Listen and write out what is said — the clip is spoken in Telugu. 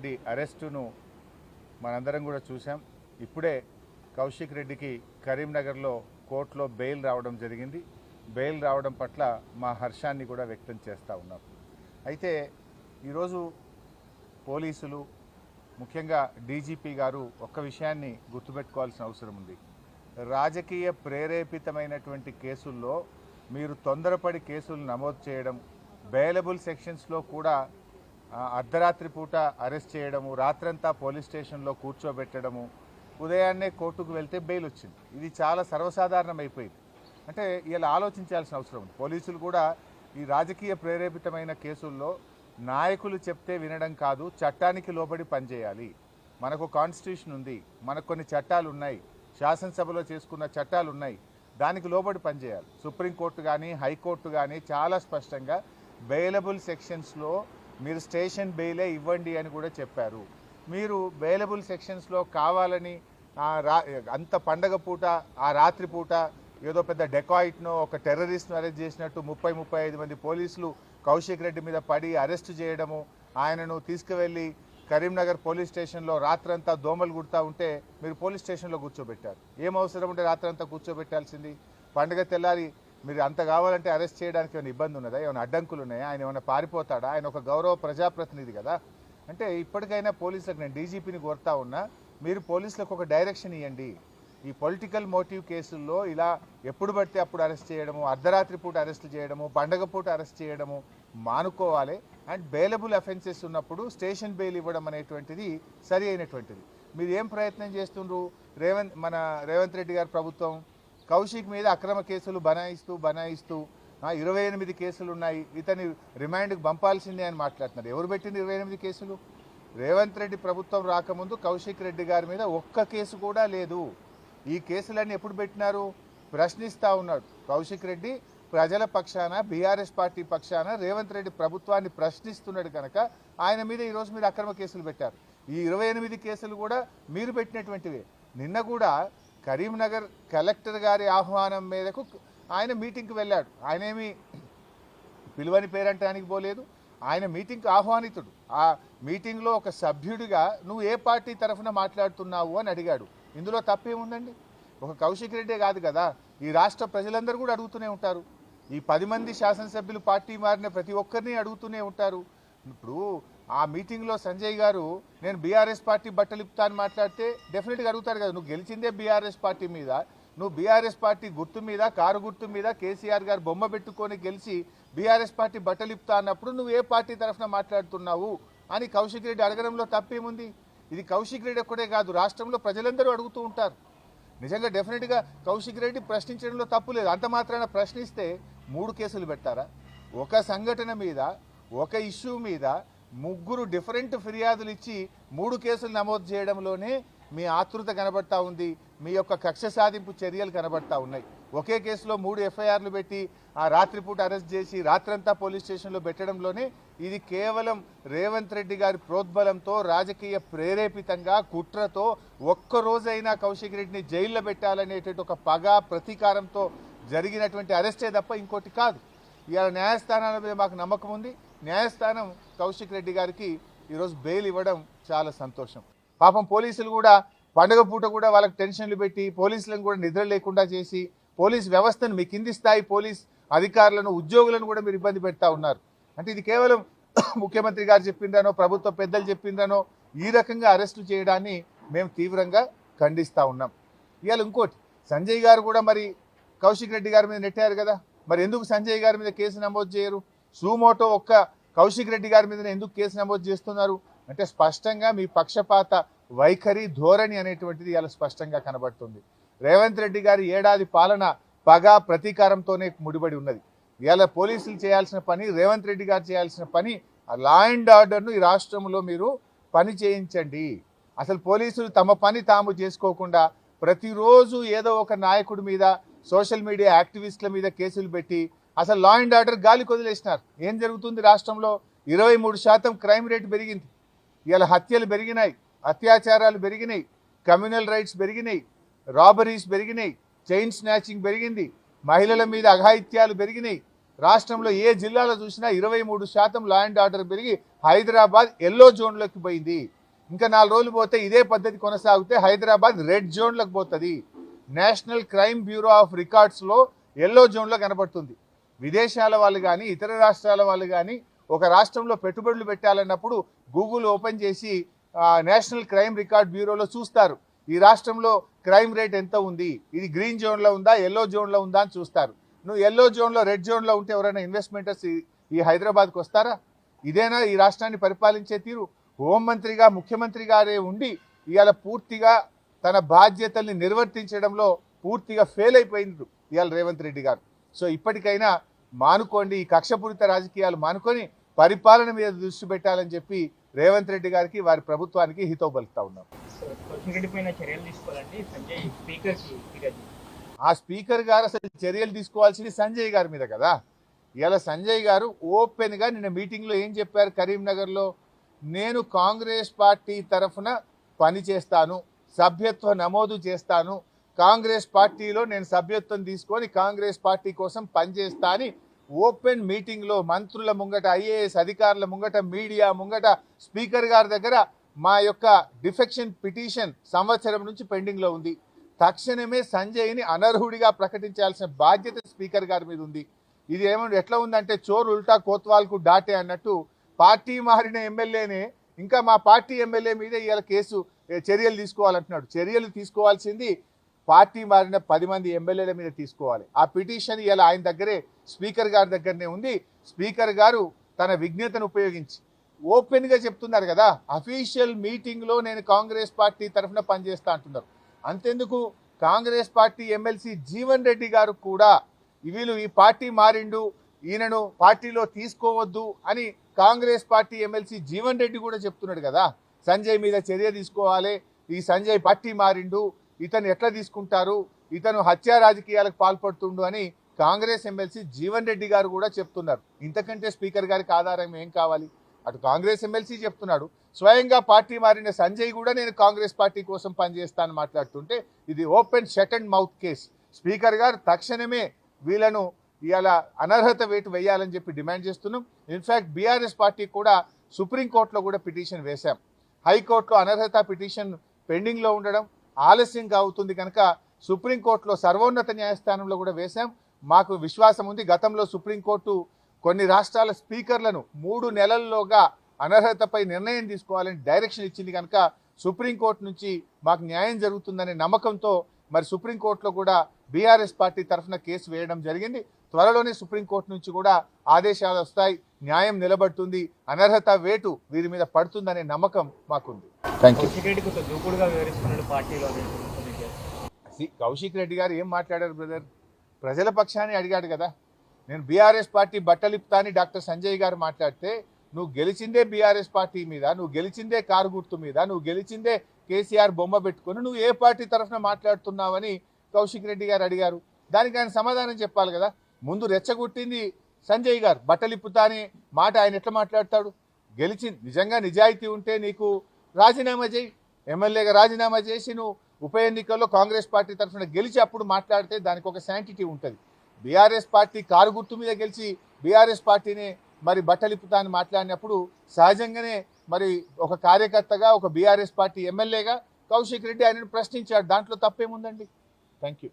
రెడ్డి అరెస్టును మనందరం కూడా చూసాం. ఇప్పుడే కౌశిక్ రెడ్డికి కరీంనగర్లో కోర్టులో బెయిల్ రావడం జరిగింది. బెయిల్ రావడం పట్ల మా హర్షాన్ని కూడా వ్యక్తం చేస్తూ ఉన్నాం. అయితే ఈరోజు పోలీసులు ముఖ్యంగా డీజీపీ గారు ఒక్క విషయాన్ని గుర్తుపెట్టుకోవాల్సిన అవసరం ఉంది. రాజకీయ ప్రేరేపితమైనటువంటి కేసుల్లో మీరు తొందరపడి కేసులు నమోదు చేయడం, బెయిలబుల్ సెక్షన్స్లో కూడా అర్ధరాత్రి పూట అరెస్ట్ చేయడము, రాత్రంతా పోలీస్ స్టేషన్లో కూర్చోబెట్టడము, ఉదయాన్నే కోర్టుకు వెళ్తే బెయిల్ వచ్చింది. ఇది చాలా సర్వసాధారణం అయిపోయింది. అంటే ఇలా ఆలోచించాల్సిన అవసరం ఉంది. పోలీసులు కూడా ఈ రాజకీయ ప్రేరేపితమైన కేసుల్లో నాయకులు చెప్తే వినడం కాదు, చట్టానికి లోబడి పనిచేయాలి. మనకు కాన్స్టిట్యూషన్ ఉంది, మనకు కొన్ని చట్టాలు ఉన్నాయి, శాసనసభలో చేసుకున్న చట్టాలు ఉన్నాయి, దానికి లోబడి పనిచేయాలి. సుప్రీంకోర్టు కానీ హైకోర్టు కానీ చాలా స్పష్టంగా బెయిలబుల్ సెక్షన్స్లో మీరు స్టేషన్ బెయిలే ఇవ్వండి అని కూడా చెప్పారు. మీరు బెయిలబుల్ సెక్షన్స్లో కావాలని అంత పండగ పూట ఆ రాత్రి పూట ఏదో పెద్ద డెకాయిట్నో ఒక టెర్రరిస్ట్ను అరెస్ట్ చేసినట్టు 30-35 మంది పోలీసులు కౌశిక్ రెడ్డి మీద పడి అరెస్ట్ చేయడము, ఆయనను తీసుకువెళ్ళి కరీంనగర్ పోలీస్ స్టేషన్లో రాత్రంతా దోమలు కుడతా ఉంటే మీరు పోలీస్ స్టేషన్లో కూర్చోబెట్టారు. ఏం అవసరం ఉంటే రాత్రంతా కూర్చోబెట్టాల్సింది? పండుగ తెల్లారి మీరు అంత కావాలంటే అరెస్ట్ చేయడానికి ఏమైనా ఇబ్బంది ఉన్నదా? ఏమైనా అడ్డంకులు ఉన్నాయా? ఆయన ఏమైనా పారిపోతాడా? ఆయన ఒక గౌరవ ప్రజాప్రతినిధి కదా. అంటే ఇప్పటికైనా పోలీసులకు, నేను డీజీపీని కోరుతా ఉన్నా, మీరు పోలీసులకు ఒక డైరెక్షన్ ఇవ్వండి. ఈ పొలిటికల్ మోటివ్ కేసుల్లో ఇలా ఎప్పుడు పడితే అప్పుడు అరెస్ట్ చేయడము, అర్ధరాత్రి పూట అరెస్ట్ చేయడము, పండగ పూట అరెస్ట్ చేయడము మానుకోవాలి. అండ్ బెయిలబుల్ అఫెన్సెస్ ఉన్నప్పుడు స్టేషన్ బెయిల్ ఇవ్వడం అనేటువంటిది సరి అయినటువంటిది. మీరు ఏం ప్రయత్నం చేస్తుండ్రు? మన రేవంత్ రెడ్డి గారి ప్రభుత్వం కౌశిక్ మీద అక్రమ కేసులు బనాయిస్తూ 28 కేసులు ఉన్నాయి, ఇతని రిమాండ్కి పంపాల్సిందే అని మాట్లాడుతున్నారు. ఎవరు పెట్టింది 28 కేసులు? రేవంత్ రెడ్డి ప్రభుత్వం రాకముందు కౌశిక్ రెడ్డి గారి మీద ఒక్క కేసు కూడా లేదు. ఈ కేసులన్నీ ఎప్పుడు పెట్టినారు? ప్రశ్నిస్తూ ఉన్నాడు కౌశిక్ రెడ్డి. ప్రజల పక్షాన, బీఆర్ఎస్ పార్టీ పక్షాన రేవంత్ రెడ్డి ప్రభుత్వాన్ని ప్రశ్నిస్తున్నాడు కనుక ఆయన మీద ఈరోజు మీరు అక్రమ కేసులు పెట్టారు. ఈ 28 కేసులు కూడా మీరు పెట్టినటువంటివే. నిన్న కూడా కరీంనగర్ కలెక్టర్ గారి ఆహ్వానం మేరకు ఆయన మీటింగ్కి వెళ్ళాడు. ఆయన ఏమి పిలువని పేరంటానికి పోలేదు, ఆయన మీటింగ్కి ఆహ్వానితుడు. ఆ మీటింగ్లో ఒక సభ్యుడిగా నువ్వు ఏ పార్టీ తరఫున మాట్లాడుతున్నావు అని అడిగాడు. ఇందులో తప్పేముందండి? ఒక కౌశిక్ రెడ్డే కాదు కదా, ఈ రాష్ట్ర ప్రజలందరూ కూడా అడుగుతూనే ఉంటారు. ఈ 10 మంది శాసనసభ్యులు పార్టీ మారిన ప్రతి ఒక్కరిని అడుగుతూనే ఉంటారు. ఇప్పుడు ఆ మీటింగ్లో సంజయ్ గారు నేను బీఆర్ఎస్ పార్టీ బట్టలిప్తా అని మాట్లాడితే డెఫినెట్గా అడుగుతారు కదా, నువ్వు గెలిచిందే బీఆర్ఎస్ పార్టీ మీద, నువ్వు బీఆర్ఎస్ పార్టీ గుర్తు మీద, కారు గుర్తు మీద కేసీఆర్ గారు బొమ్మ పెట్టుకొని గెలిచి బీఆర్ఎస్ పార్టీ బట్టలిప్తా అన్నప్పుడు నువ్వు ఏ పార్టీ తరఫున మాట్లాడుతున్నావు అని కౌశిక్ రెడ్డి అడగడంలో తప్పేముంది? ఇది కౌశిక్ రెడ్డి ఒక్కడే కాదు, రాష్ట్రంలో ప్రజలందరూ అడుగుతూ ఉంటారు. నిజంగా డెఫినెట్గా కౌశిక్ రెడ్డి ప్రశ్నించడంలో తప్పు లేదు. అంత మాత్రాన ప్రశ్నిస్తే 3 కేసులు పెట్టారా? ఒక సంఘటన మీద, ఒక ఇష్యూ మీద 3 డిఫరెంట్ ఫిర్యాదులు ఇచ్చి 3 కేసులు నమోదు చేయడంలోనే మీ ఆతృత కనబడతా ఉంది, మీ యొక్క కక్ష సాధింపు చర్యలు కనబడతా ఉన్నాయి. ఒకే కేసులో 3 ఎఫ్ఐఆర్లు పెట్టి ఆ రాత్రిపూట అరెస్ట్ చేసి రాత్రంతా పోలీస్ స్టేషన్లో పెట్టడంలోనే ఇది కేవలం రేవంత్ రెడ్డి గారి ప్రోద్బలంతో, రాజకీయ ప్రేరేపితంగా, కుట్రతో ఒక్కరోజైనా కౌశిక్ రెడ్డిని జైల్లో పెట్టాలనేటువంటి ఒక పగ, ప్రతీకారంతో జరిగినటువంటి అరెస్టే తప్ప ఇంకోటి కాదు. ఇవాళ న్యాయస్థానాల మీద మాకు నమ్మకం ఉంది. న్యాయస్థానం కౌశిక్ రెడ్డి గారికి ఈరోజు బెయిల్ ఇవ్వడం చాలా సంతోషం. పాపం పోలీసులు కూడా పండుగ పూట కూడా వాళ్ళకి టెన్షన్లు పెట్టి పోలీసులను కూడా నిద్ర లేకుండా చేసి పోలీస్ వ్యవస్థను, మీ కింది స్థాయి పోలీస్ అధికారులను, ఉద్యోగులను కూడా మీరు ఇబ్బంది పెడతా ఉన్నారు. అంటే ఇది కేవలం ముఖ్యమంత్రి గారు చెప్పిండ్రనో, ప్రభుత్వ పెద్దలు చెప్పిండ్రనో ఈ రకంగా అరెస్టు చేయడాన్ని మేము తీవ్రంగా ఖండిస్తూ ఉన్నాం. ఇవాళ ఇంకోటి, సంజయ్ గారు కూడా మరి కౌశిక్ రెడ్డి గారి మీద నెట్టారు కదా, మరి ఎందుకు సంజయ్ గారి మీద కేసు నమోదు చేయరు? సుమోటో ఒక్క కౌశిక్ రెడ్డి గారి మీద ఎందుకు కేసు నమోదు చేస్తున్నారు అంటే స్పష్టంగా మీ పక్షపాత వైఖరి, ధోరణి అనేటువంటిది ఇలా స్పష్టంగా కనబడుతుంది. రేవంత్ రెడ్డి గారి ఏడాది పాలన పగ, ప్రతీకారంతోనే ముడిపడి ఉన్నది. ఇలా పోలీసులు చేయాల్సిన పని, రేవంత్ రెడ్డి గారు చేయాల్సిన పని, లా అండ్ ఆర్డర్ను ఈ రాష్ట్రంలో మీరు పని చేయించండి. అసలు పోలీసులు తమ పని తాము చేసుకోకుండా ప్రతిరోజు ఏదో ఒక నాయకుడి మీద, సోషల్ మీడియా యాక్టివిస్టుల మీద కేసులు పెట్టి అసలు లా అండ్ ఆర్డర్ గాలికి వదిలేసినారు. ఏం జరుగుతుంది? రాష్ట్రంలో 23% క్రైమ్ రేట్ పెరిగింది. ఇలా హత్యలు పెరిగినాయి, అత్యాచారాలు పెరిగినాయి, కమ్యూనల్ రైట్స్ పెరిగినాయి, రాబరీస్ పెరిగినాయి, చైన్ స్నాచింగ్ పెరిగింది, మహిళల మీద అఘాయిత్యాలు పెరిగినాయి. రాష్ట్రంలో ఏ జిల్లాలో చూసినా 23% లా అండ్ ఆర్డర్ పెరిగి హైదరాబాద్ ఎల్లో జోన్లోకి పోయింది. ఇంకా 4 రోజులు పోతే ఇదే పద్ధతి కొనసాగితే హైదరాబాద్ రెడ్ జోన్లోకి పోతుంది. నేషనల్ క్రైమ్ బ్యూరో ఆఫ్ రికార్డ్స్లో ఎల్లో జోన్లో కనబడుతుంది. విదేశాల వాళ్ళు కానీ ఇతర రాష్ట్రాల వాళ్ళు కానీ ఒక రాష్ట్రంలో పెట్టుబడులు పెట్టాలన్నప్పుడు గూగుల్ ఓపెన్ చేసి నేషనల్ క్రైమ్ రికార్డ్ బ్యూరోలో చూస్తారు ఈ రాష్ట్రంలో క్రైమ్ రేట్ ఎంత ఉంది, ఇది గ్రీన్ జోన్లో ఉందా ఎల్లో జోన్లో ఉందా అని చూస్తారు. నువ్వు ఎల్లో జోన్లో రెడ్ జోన్లో ఉంటే ఎవరైనా ఇన్వెస్ట్మెంటర్స్ ఈ హైదరాబాద్కి వస్తారా? ఇదేనా ఈ రాష్ట్రాన్ని పరిపాలించే తీరు? హోంమంత్రిగా ముఖ్యమంత్రి గారే ఉండి ఇవాళ పూర్తిగా తన బాధ్యతల్ని నిర్వర్తించడంలో పూర్తిగా ఫెయిల్ అయిపోయింది ఇవాళ రేవంత్ రెడ్డి గారు. సో ఇప్పటికైనా మానుకోండి, ఈ కక్షపూరిత రాజకీయాలు మానుకొని పరిపాలన మీద దృష్టి పెట్టాలని చెప్పి రేవంత్ రెడ్డి గారికి వారి ప్రభుత్వానికి హితవు పలుకుతా ఉన్నాం. ఆ స్పీకర్ గారు అసలు చర్యలు తీసుకోవాల్సింది సంజయ్ గారి మీద కదా. ఇలా సంజయ్ గారు ఓపెన్గా నిన్న మీటింగ్లో ఏం చెప్పారు కరీంనగర్లో, నేను కాంగ్రెస్ పార్టీ తరఫున పని చేస్తాను, సభ్యత్వ నమోదు చేస్తాను, కాంగ్రెస్ పార్టీలో నేను సభ్యత్వం తీసుకొని కాంగ్రెస్ పార్టీ కోసం పనిచేస్తా అని ఓపెన్ మీటింగ్లో మంత్రుల ముంగట, ఐఏఎస్ అధికారుల ముంగట, మీడియా ముంగట స్పీకర్ గారి దగ్గర మా యొక్క డిఫెక్షన్ పిటిషన్ సంవత్సరం నుంచి పెండింగ్లో ఉంది. తక్షణమే సంజయ్ని అనర్హుడిగా ప్రకటించాల్సిన బాధ్యత స్పీకర్ గారి మీద ఉంది. ఇది ఏమంటే ఎట్లా ఉందంటే చోరు ఉల్టా కోత్వాల్కు డాటే అన్నట్టు పార్టీ మారిన ఎమ్మెల్యేనే ఇంకా మా పార్టీ ఎమ్మెల్యే మీద ఇవాళ చర్యలు తీసుకోవాలంటున్నాడు. చర్యలు తీసుకోవాల్సింది పార్టీ మారిన 10 మంది ఎమ్మెల్యేల మీద తీసుకోవాలి. ఆ పిటిషన్ ఇలా ఆయన దగ్గరే స్పీకర్ గారి దగ్గరనే ఉంది. స్పీకర్ గారు తన విజ్ఞతను ఉపయోగించి ఓపెన్గా చెప్తున్నారు కదా, అఫీషియల్ మీటింగ్లో నేను కాంగ్రెస్ పార్టీ తరఫున పనిచేస్తా అంటున్నారు. అంతెందుకు కాంగ్రెస్ పార్టీ ఎమ్మెల్సీ జీవన్ రెడ్డి గారు కూడా వీళ్ళు ఈ పార్టీ మారిండు, ఈయనను పార్టీలో తీసుకోవద్దు అని కాంగ్రెస్ పార్టీ ఎమ్మెల్సీ జీవన్ రెడ్డి కూడా చెప్తున్నాడు కదా. సంజయ్ మీద చర్య తీసుకోవాలి, ఈ సంజయ్ పార్టీ మారిండు, ఇతను ఎట్లా తీసుకుంటారు, ఇతను హత్యా రాజకీయాలకు పాల్పడుతుండు అని కాంగ్రెస్ ఎమ్మెల్సీ జీవన్ రెడ్డి గారు కూడా చెప్తున్నారు. ఇంతకంటే స్పీకర్ గారికి ఆధారం ఏం కావాలి? అటు కాంగ్రెస్ ఎమ్మెల్సీ చెప్తున్నాడు, స్వయంగా పార్టీ మారిన సంజయ్ కూడా నేను కాంగ్రెస్ పార్టీ కోసం పనిచేస్తాను మాట్లాడుతుంటే ఇది open shut and mouth case. Speaker గారు తక్షణమే వీళ్ళను ఇవాళ అనర్హత వేటు వేయాలని చెప్పి డిమాండ్ చేస్తున్నాం. ఇన్ఫ్యాక్ట్ బీఆర్ఎస్ పార్టీ కూడా సుప్రీంకోర్టులో కూడా పిటిషన్ వేశాం. హైకోర్టులో అనర్హత పిటిషన్ పెండింగ్లో ఉండడం ఆలస్యంగా అవుతుంది కనుక సుప్రీంకోర్టులో సర్వోన్నత న్యాయస్థానంలో కూడా వేశాం. మాకు విశ్వాసం ఉంది, గతంలో సుప్రీంకోర్టు కొన్ని రాష్ట్రాల స్పీకర్లను 3 నెలల్లోగా అనర్హతపై నిర్ణయం తీసుకోవాలని డైరెక్షన్ ఇచ్చింది కనుక సుప్రీంకోర్టు నుంచి మాకు న్యాయం జరుగుతుందనే నమ్మకంతో మరి సుప్రీంకోర్టులో కూడా బీఆర్ఎస్ పార్టీ తరఫున కేసు వేయడం జరిగింది. త్వరలోనే సుప్రీంకోర్టు నుంచి కూడా ఆదేశాలు వస్తాయి, న్యాయం నిలబడుతుంది, అనర్హత వేటు వీరి మీద పడుతుందనే నమ్మకం మాకుంది. Thank you. కౌశిక్ రెడ్డి గారు ఏం మాట్లాడారు బ్రదర్? ప్రజల పక్షాన్ని అడిగాడు కదా. నేను బీఆర్ఎస్ పార్టీ బట్టలిప్తా అని డాక్టర్ సంజయ్ గారు మాట్లాడితే నువ్వు గెలిచిందే బీఆర్ఎస్ పార్టీ మీద, నువ్వు గెలిచిందే కారు గుర్తు మీద, నువ్వు గెలిచిందే కేసీఆర్ బొమ్మ పెట్టుకుని నువ్వు ఏ పార్టీ తరఫున మాట్లాడుతున్నావని కౌశిక్ రెడ్డి గారు అడిగారు. దానికి ఆయన సమాధానం చెప్పాలి కదా. ముందు రెచ్చగొట్టింది సంజయ్ గారు, బట్టలిప్పుతా అనే మాట ఆయన ఎట్లా మాట్లాడతాడు? గెలిచింది నిజంగా నిజాయితీ ఉంటే నీకు రాజీనామా చేయి, ఎమ్మెల్యేగా రాజీనామా చేసి నువ్వు ఉప ఎన్నికల్లో కాంగ్రెస్ పార్టీ తరఫున గెలిచి అప్పుడు మాట్లాడితే దానికి ఒక శాంటిటీ ఉంటుంది. బీఆర్ఎస్ పార్టీ కారు గుర్తు మీద గెలిచి బీఆర్ఎస్ పార్టీని మరి బట్టలిప్పుతా అని మాట్లాడినప్పుడు సహజంగానే మరి ఒక కార్యకర్తగా ఒక బీఆర్ఎస్ పార్టీ ఎమ్మెల్యేగా కౌశిక్ రెడ్డి ఆయనను ప్రశ్నించాడు. దాంట్లో తప్పేముందండి? Thank you.